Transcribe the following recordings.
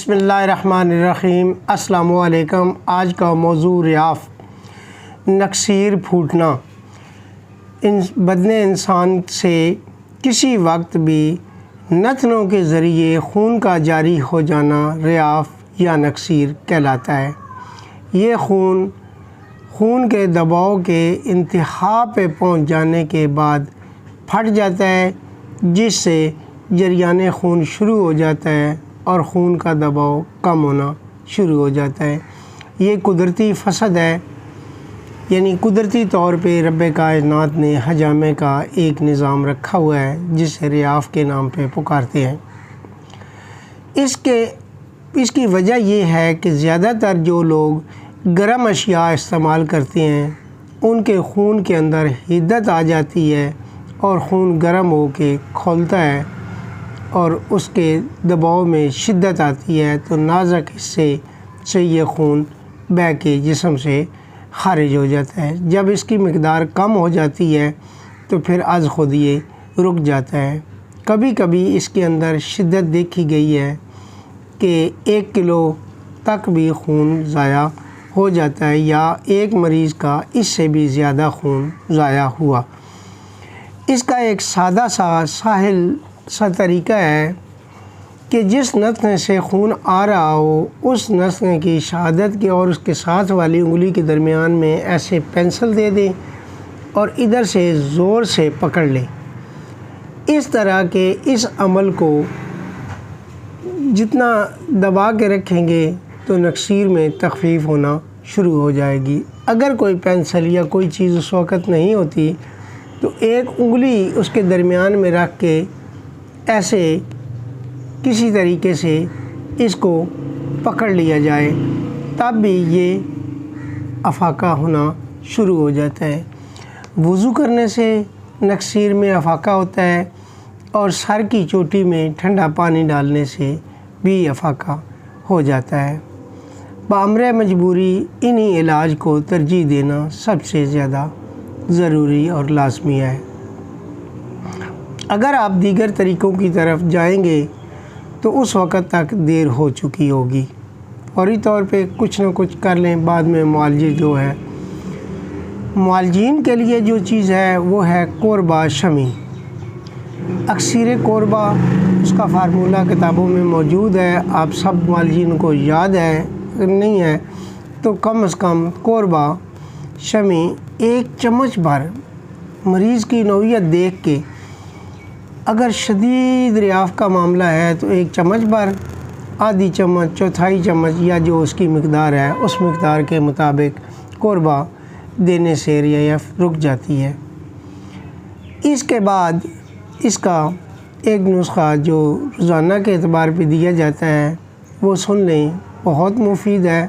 بسم اللہ الرحمن الرحیم۔ السلام علیکم۔ آج کا موضوع ریاف، نکسیر پھوٹنا۔ بدن انسان سے کسی وقت بھی نتنوں کے ذریعے خون کا جاری ہو جانا ریاف یا نکسیر کہلاتا ہے۔ یہ خون کے دباؤ کے انتہا پہ پہنچ جانے کے بعد پھٹ جاتا ہے، جس سے جریان خون شروع ہو جاتا ہے اور خون کا دباؤ کم ہونا شروع ہو جاتا ہے۔ یہ قدرتی فساد ہے، یعنی قدرتی طور پہ رب کائنات نے حجامے کا ایک نظام رکھا ہوا ہے جسے ریاف کے نام پہ پکارتے ہیں۔ اس کی وجہ یہ ہے کہ زیادہ تر جو لوگ گرم اشیاء استعمال کرتے ہیں ان کے خون کے اندر حدت آ جاتی ہے اور خون گرم ہو کے کھولتا ہے اور اس کے دباؤ میں شدت آتی ہے، تو نازک حصے سے یہ خون بہہ کے جسم سے خارج ہو جاتا ہے۔ جب اس کی مقدار کم ہو جاتی ہے تو پھر از خود یہ رک جاتا ہے۔ کبھی کبھی اس کے اندر شدت دیکھی گئی ہے کہ 1 کلو تک بھی خون ضائع ہو جاتا ہے، یا ایک مریض کا اس سے بھی زیادہ خون ضائع ہوا۔ اس کا ایک سادہ ساحل سا طریقہ ہے کہ جس نتنے سے خون آ رہا ہو اس نتنے کی شہادت کے اور اس کے ساتھ والی انگلی کے درمیان میں ایسے پینسل دے دیں اور ادھر سے زور سے پکڑ لیں۔ اس طرح کے اس عمل کو جتنا دبا کے رکھیں گے تو نکسیر میں تخفیف ہونا شروع ہو جائے گی۔ اگر کوئی پینسل یا کوئی چیز اس وقت نہیں ہوتی تو ایک انگلی اس کے درمیان میں رکھ کے ایسے کسی طریقے سے اس کو پکڑ لیا جائے، تب بھی یہ افاقہ ہونا شروع ہو جاتا ہے۔ وضو کرنے سے نکسیر میں افاقہ ہوتا ہے اور سر کی چوٹی میں ٹھنڈا پانی ڈالنے سے بھی افاقہ ہو جاتا ہے۔ بامر مجبوری انہی علاج کو ترجیح دینا سب سے زیادہ ضروری اور لازمی ہے۔ اگر آپ دیگر طریقوں کی طرف جائیں گے تو اس وقت تک دیر ہو چکی ہوگی۔ فوری طور پہ کچھ نہ کچھ کر لیں، بعد میں معالجے جو ہے معالجین کے لیے جو چیز ہے وہ ہے قوربہ شمی۔ اکسیر قوربہ، اس کا فارمولہ کتابوں میں موجود ہے، آپ سب معالجین کو یاد ہے، اگر نہیں ہے تو کم از کم قوربہ شمی 1 چمچ بھر، مریض کی نوعیت دیکھ کے، اگر شدید ریاف کا معاملہ ہے تو 1 چمچ بھر، آدھی چمچ، چوتھائی چمچ، یا جو اس کی مقدار ہے اس مقدار کے مطابق قوربہ دینے سے ریاف رک جاتی ہے۔ اس کے بعد اس کا ایک نسخہ جو روزانہ کے اعتبار پہ دیا جاتا ہے وہ سن لیں، بہت مفید ہے۔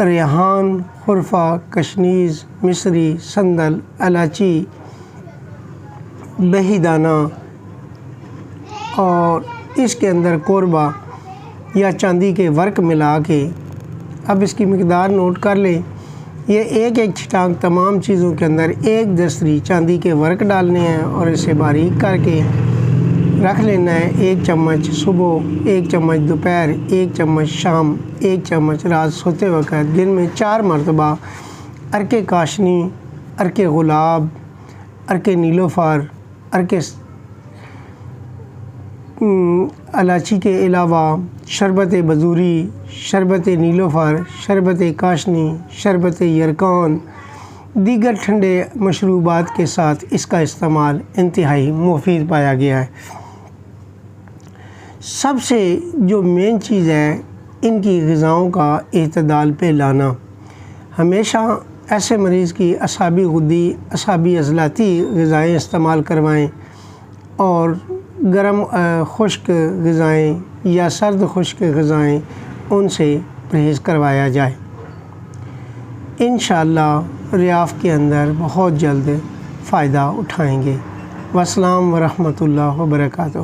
ریحان، خرفہ، کشنیز، مصری، سندل، الائچی، بہی دانہ اور اس کے اندر قوربہ یا چاندی کے ورق ملا کے، اب اس کی مقدار نوٹ کر لیں۔ یہ ایک چھٹانک تمام چیزوں کے اندر 1 دستری چاندی کے ورق ڈالنے ہیں اور اسے باریک کر کے رکھ لینا ہے۔ 1 چمچ صبح، 1 چمچ دوپہر، 1 چمچ شام، 1 چمچ رات سوتے وقت، دن میں 4 مرتبہ عرق کاشنی، عرق گلاب، عرق نیلوفر، عرق الائچی کے علاوہ شربت بذوری، شربت نیلوفر، شربت کاشنی، شربت یرکان، دیگر ٹھنڈے مشروبات کے ساتھ اس کا استعمال انتہائی مفید پایا گیا ہے۔ سب سے جو مین چیز ہے ان کی غذاؤں کا اعتدال پہ لانا۔ ہمیشہ ایسے مریض کی اعصابی غدی، اعصابی عضلاتی غذائیں استعمال کروائیں اور گرم خشک غذائیں یا سرد خشک غذائیں ان سے پرہیز کروایا جائے۔ انشاءاللہ ریاف کے اندر بہت جلد فائدہ اٹھائیں گے۔ والسلام ورحمۃ اللہ وبرکاتہ۔